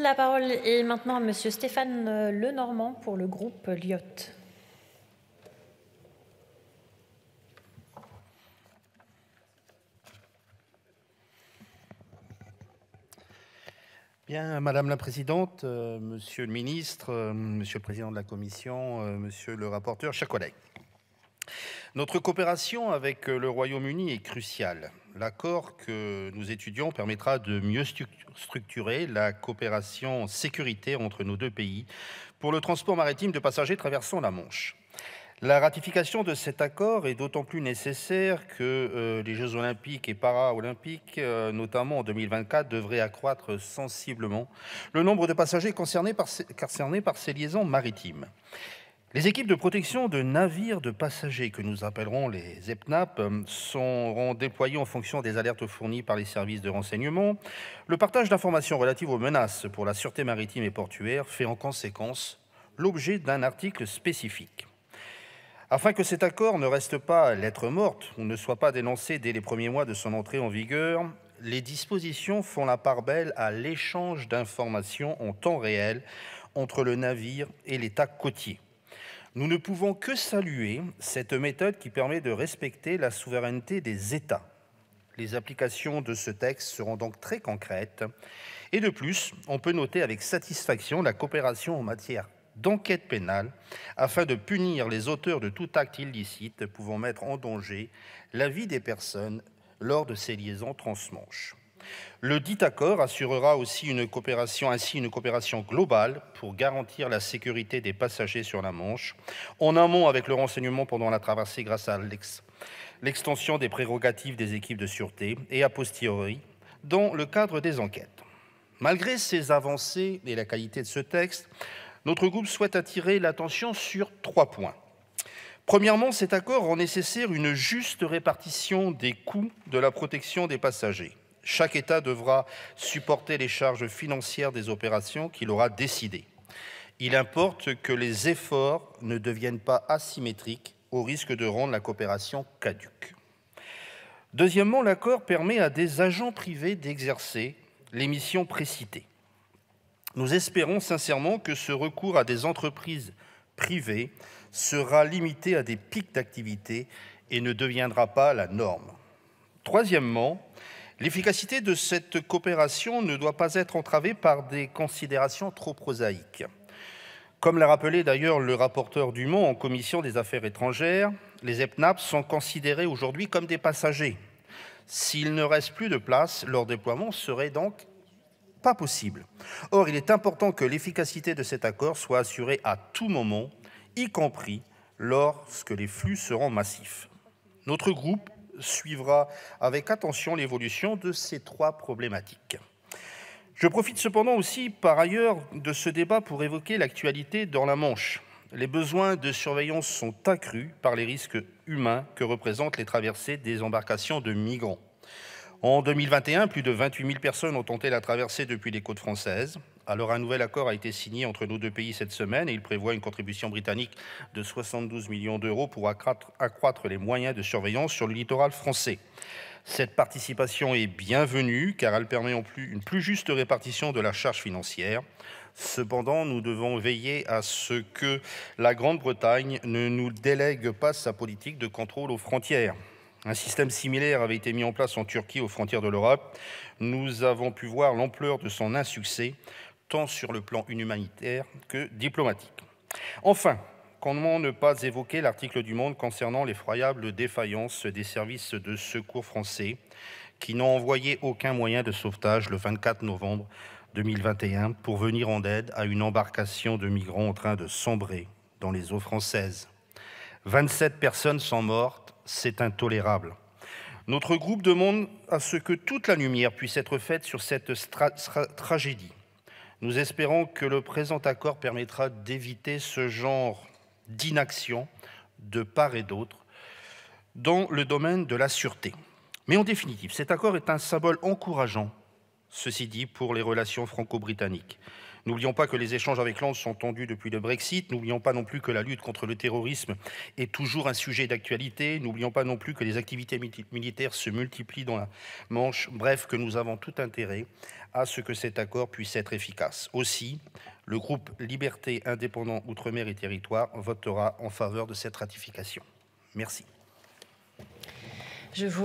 La parole est maintenant à Monsieur Stéphane Lenormand pour le groupe Lyot. Bien, Madame la Présidente, Monsieur le Ministre, Monsieur le Président de la Commission, Monsieur le rapporteur, chers collègues. Notre coopération avec le Royaume-Uni est cruciale. L'accord que nous étudions permettra de mieux structurer la coopération sécuritaire entre nos deux pays pour le transport maritime de passagers traversant la Manche. La ratification de cet accord est d'autant plus nécessaire que les Jeux olympiques et paralympiques, notamment en 2024, devraient accroître sensiblement le nombre de passagers concernés par ces liaisons maritimes. Les équipes de protection de navires de passagers, que nous appellerons les EPNAP, seront déployées en fonction des alertes fournies par les services de renseignement. Le partage d'informations relatives aux menaces pour la sûreté maritime et portuaire fait en conséquence l'objet d'un article spécifique. Afin que cet accord ne reste pas lettre morte ou ne soit pas dénoncé dès les premiers mois de son entrée en vigueur, les dispositions font la part belle à l'échange d'informations en temps réel entre le navire et l'État côtier. Nous ne pouvons que saluer cette méthode qui permet de respecter la souveraineté des États. Les applications de ce texte seront donc très concrètes. Et de plus, on peut noter avec satisfaction la coopération en matière d'enquête pénale afin de punir les auteurs de tout acte illicite pouvant mettre en danger la vie des personnes lors de ces liaisons transmanches. Le dit accord assurera aussi une coopération globale pour garantir la sécurité des passagers sur la Manche, en amont avec le renseignement pendant la traversée grâce à l'extension des prérogatives des équipes de sûreté et a posteriori dans le cadre des enquêtes. Malgré ces avancées et la qualité de ce texte, notre groupe souhaite attirer l'attention sur 3 points. Premièrement, cet accord rend nécessaire une juste répartition des coûts de la protection des passagers. Chaque État devra supporter les charges financières des opérations qu'il aura décidées. Il importe que les efforts ne deviennent pas asymétriques au risque de rendre la coopération caduque. Deuxièmement, l'accord permet à des agents privés d'exercer les missions précitées. Nous espérons sincèrement que ce recours à des entreprises privées sera limité à des pics d'activité et ne deviendra pas la norme. Troisièmement, l'efficacité de cette coopération ne doit pas être entravée par des considérations trop prosaïques. Comme l'a rappelé d'ailleurs le rapporteur Dumont en commission des affaires étrangères, les EPNAP sont considérés aujourd'hui comme des passagers. S'il ne reste plus de place, leur déploiement serait donc pas possible. Or, il est important que l'efficacité de cet accord soit assurée à tout moment, y compris lorsque les flux seront massifs. Notre groupe suivra avec attention l'évolution de ces 3 problématiques. Je profite cependant aussi, par ailleurs, de ce débat pour évoquer l'actualité dans la Manche. Les besoins de surveillance sont accrus par les risques humains que représentent les traversées des embarcations de migrants. En 2021, plus de 28 000 personnes ont tenté la traversée depuis les côtes françaises. Alors, un nouvel accord a été signé entre nos deux pays cette semaine et il prévoit une contribution britannique de 72 millions d'euros pour accroître les moyens de surveillance sur le littoral français. Cette participation est bienvenue car elle permet une plus juste répartition de la charge financière. Cependant, nous devons veiller à ce que la Grande-Bretagne ne nous délègue pas sa politique de contrôle aux frontières. Un système similaire avait été mis en place en Turquie aux frontières de l'Europe. Nous avons pu voir l'ampleur de son insuccès, tant sur le plan humanitaire que diplomatique. Enfin, comment ne pas évoquer l'article du Monde concernant l'effroyable défaillance des services de secours français qui n'ont envoyé aucun moyen de sauvetage le 24 novembre 2021 pour venir en aide à une embarcation de migrants en train de sombrer dans les eaux françaises. 27 personnes sont mortes, c'est intolérable. Notre groupe demande à ce que toute la lumière puisse être faite sur cette tragédie. Nous espérons que le présent accord permettra d'éviter ce genre d'inaction de part et d'autre dans le domaine de la sûreté. Mais en définitive, cet accord est un symbole encourageant, ceci dit, pour les relations franco-britanniques. N'oublions pas que les échanges avec Londres sont tendus depuis le Brexit. N'oublions pas non plus que la lutte contre le terrorisme est toujours un sujet d'actualité. N'oublions pas non plus que les activités militaires se multiplient dans la Manche. Bref, que nous avons tout intérêt à ce que cet accord puisse être efficace. Aussi, le groupe Liberté, Indépendants, Outre-mer et Territoires votera en faveur de cette ratification. Merci. Je vous